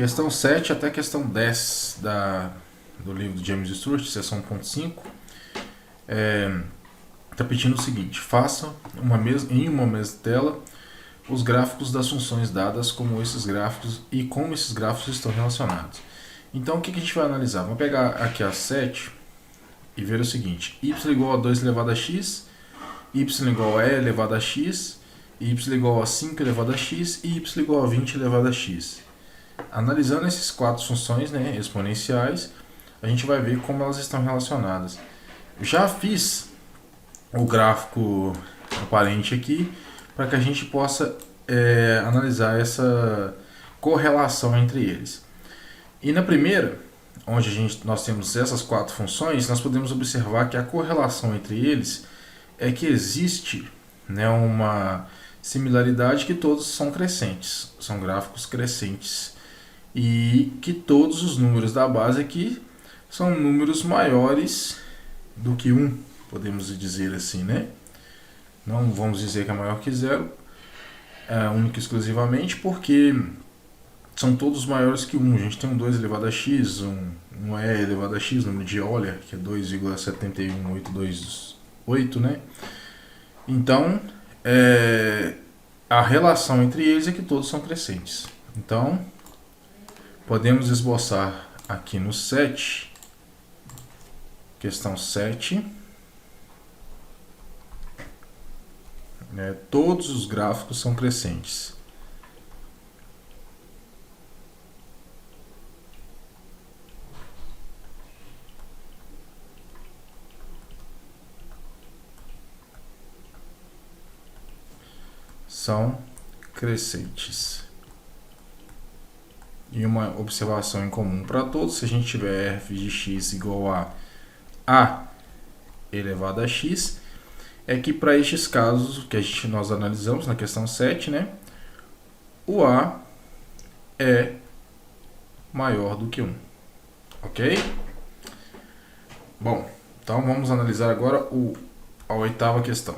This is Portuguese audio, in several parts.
questão 7 até a questão 10 do livro do James Stewart, seção 1.5, está pedindo o seguinte: faça em uma mesma tela os gráficos das funções dadas, como esses gráficos e como esses gráficos estão relacionados. Então o que a gente vai analisar? Vamos pegar aqui a 7 e ver o seguinte: y igual a 2 elevado a x, y igual a e elevado a x, y igual a 5 elevado a x e y igual a 20 elevado a x. Analisando essas quatro funções, né, exponenciais, a gente vai ver como elas estão relacionadas. Já fiz o gráfico aparente aqui para que a gente possa analisar essa correlação entre eles. E na primeira, onde nós temos essas quatro funções, nós podemos observar que a correlação entre eles é que existe, né, uma similaridade, que todos são crescentes, são gráficos crescentes, e que todos os números da base aqui são números maiores do que 1, podemos dizer assim, né? Não vamos dizer que é maior que 0, único e exclusivamente, porque são todos maiores que 1. A gente tem um 2 elevado a x, um e elevado a x, número de Euler, que é 2,71828, né? Então, a relação entre eles é que todos são crescentes. Então, podemos esboçar aqui no 7, questão 7, todos os gráficos são crescentes. São crescentes. E uma observação em comum para todos: se a gente tiver f de x igual a elevado a x, é que para estes casos que nós analisamos na questão 7, né, o a é maior do que 1. Ok? Bom, então vamos analisar agora a oitava questão.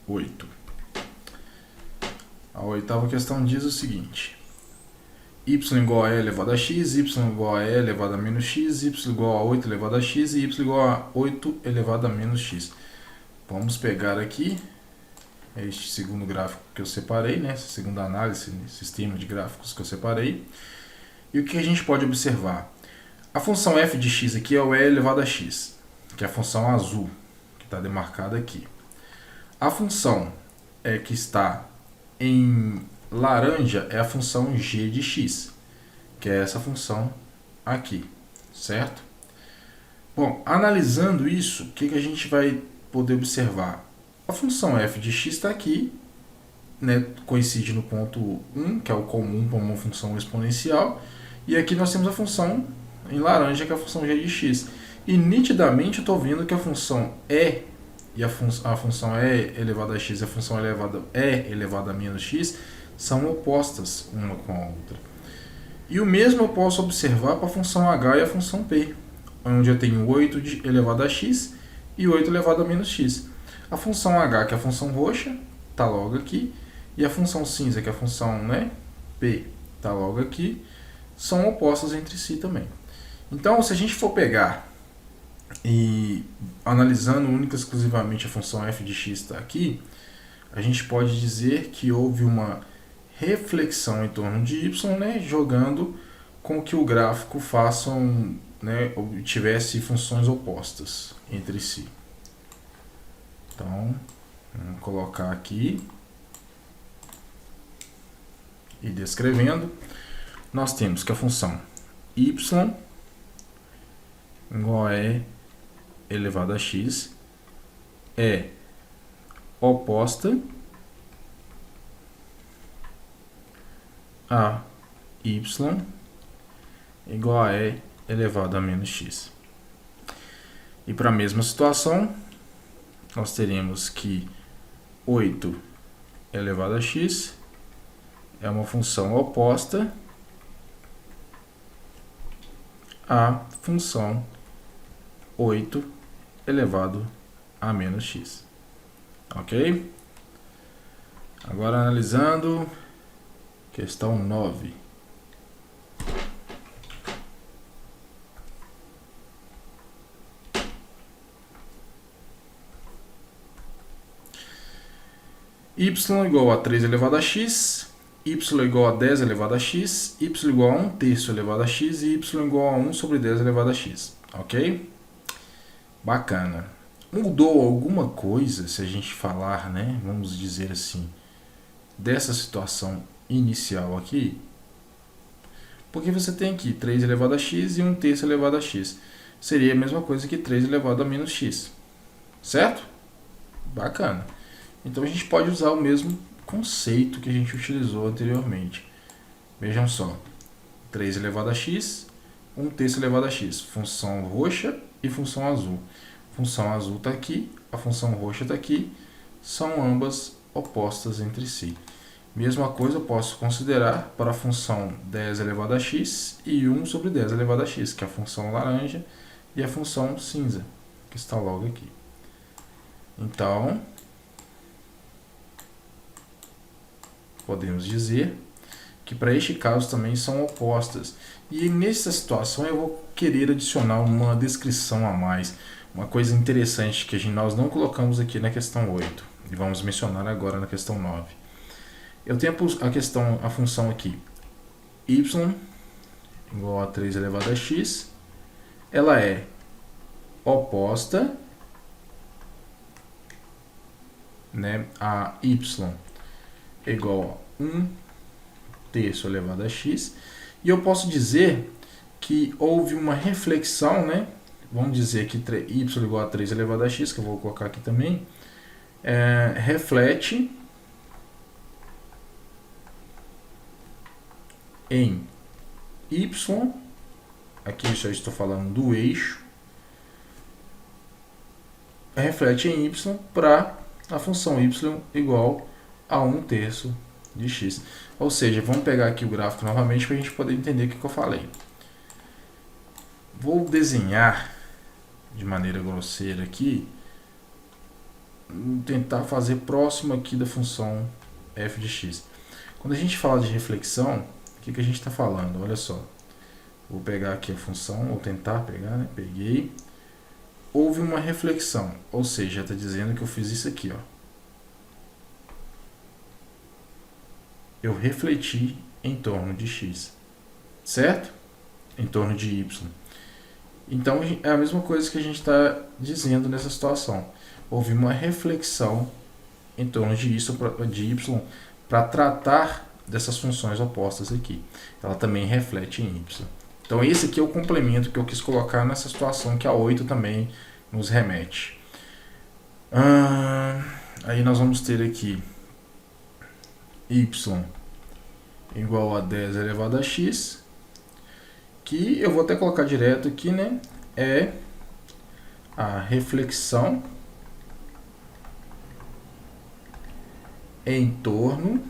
8. A oitava questão diz o seguinte: y igual a e elevado a x, y igual a e elevado a menos x, y igual a 8 elevado a x e y igual a 8 elevado a menos x. Vamos pegar aqui este segundo gráfico que eu separei, né? Essa segunda análise, sistema de gráficos que eu separei. E o que a gente pode observar? A função f de x aqui é o e elevado a x, que é a função azul, que está demarcada aqui. A função que está em laranja é a função g de x, que é essa função aqui, certo? Bom, analisando isso, o que a gente vai poder observar? A função f de x está aqui, né, coincide no ponto 1, que é o comum para uma função exponencial, e aqui nós temos a função em laranja, que é a função g de x. E nitidamente eu estou vendo que a função e a função e elevado a x e a função e elevado a menos x são opostas uma com a outra. E o mesmo eu posso observar para a função h e a função p, onde eu tenho 8 elevado a x e 8 elevado a menos x. A função h, que é a função roxa, está logo aqui, e a função cinza, que é a função, né, p, está logo aqui, são opostas entre si também. Então, se a gente for pegar e analisando única e exclusivamente a função f de x está aqui, a gente pode dizer que houve uma reflexão em torno de y, né, jogando com que o gráfico tivesse funções opostas entre si. Então, vamos colocar aqui e descrevendo, nós temos que a função y igual a e elevado a x é oposta a y igual a e elevado a menos x. E para a mesma situação, nós teremos que 8 elevado a x é uma função oposta à função 8 elevado a menos x. Ok? Agora analisando Questão 9. Y igual a 3 elevado a x, y igual a 10 elevado a x, y igual a 1/3 elevado a x e y igual a 1 sobre 10 elevado a x. Ok? Bacana. Mudou alguma coisa, se a gente falar, né? Vamos dizer assim, dessa situação inicial aqui? Porque você tem aqui 3 elevado a x e 1/3 elevado a x. Seria a mesma coisa que 3 elevado a menos x. Certo? Bacana. Então a gente pode usar o mesmo conceito que a gente utilizou anteriormente. Vejam só. 3 elevado a x, 1/3 elevado a x. Função roxa e função azul. A função azul está aqui, a função roxa está aqui. São ambas opostas entre si. Mesma coisa eu posso considerar para a função 10 elevado a x e 1 sobre 10 elevado a x, que é a função laranja, e a função cinza, que está logo aqui. Então, podemos dizer que para este caso também são opostas. E nessa situação eu vou querer adicionar uma descrição a mais, uma coisa interessante que nós não colocamos aqui na questão 8, e vamos mencionar agora na questão 9. Eu tenho a função aqui, y igual a 3 elevado a x, ela é oposta, né, a y igual a 1/3 elevado a x, e eu posso dizer que houve uma reflexão, né? Vamos dizer que y igual a 3 elevado a x, que eu vou colocar aqui também, reflete em y, aqui eu estou falando do eixo, reflete em y para a função y igual a 1/3 de x. Ou seja, vamos pegar aqui o gráfico novamente para a gente poder entender o que eu falei. Vou desenhar de maneira grosseira aqui, tentar fazer próximo aqui da função f de x. Quando a gente fala de reflexão, o que a gente está falando? Olha só, vou pegar aqui a função, ou tentar pegar, né? Peguei. Houve uma reflexão, ou seja, está dizendo que eu fiz isso aqui, ó. Eu refleti em torno de x, certo? Em torno de y. Então é a mesma coisa que a gente está dizendo nessa situação. Houve uma reflexão em torno de y para tratar dessas funções opostas aqui. Ela também reflete em y. Então esse aqui é o complemento que eu quis colocar nessa situação que a 8 também nos remete. Aí nós vamos ter aqui y igual a 10 elevado a x, que eu vou até colocar direto aqui, né? É a reflexão em torno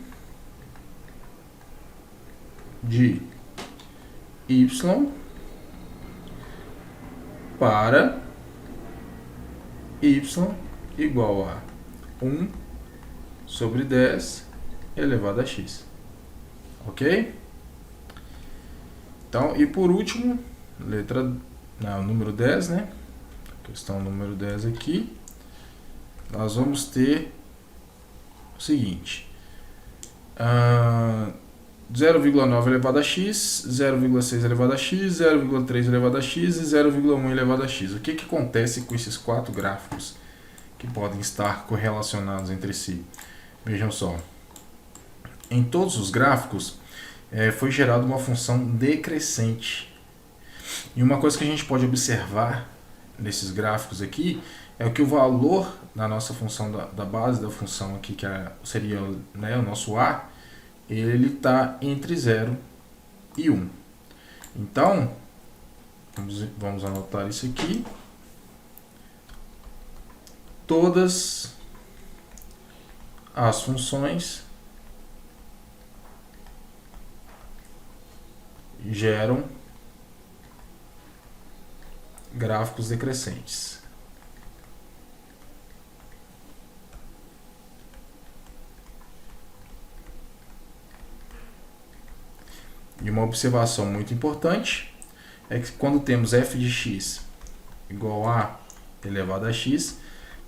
de y para y igual a 1 sobre 10 elevado a x. Ok? Então, e por último, número 10, né? Questão número 10 aqui. Nós vamos ter o seguinte. 0,9 elevado a x, 0,6 elevado a x, 0,3 elevado a x e 0,1 elevado a x. O que acontece com esses quatro gráficos que podem estar correlacionados entre si? Vejam só. Em todos os gráficos foi gerada uma função decrescente. E uma coisa que a gente pode observar nesses gráficos aqui é que o valor da nossa função, da base da função aqui, que seria, né, o nosso a, ele está entre 0 e 1. Então, vamos anotar isso aqui. Todas as funções geram gráficos decrescentes. E uma observação muito importante é que quando temos f de x igual a elevado a x,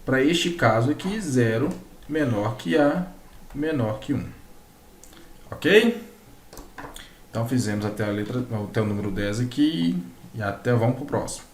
para este caso aqui, 0 menor que a menor que 1. Ok? Então fizemos até o número 10 aqui e vamos para o próximo.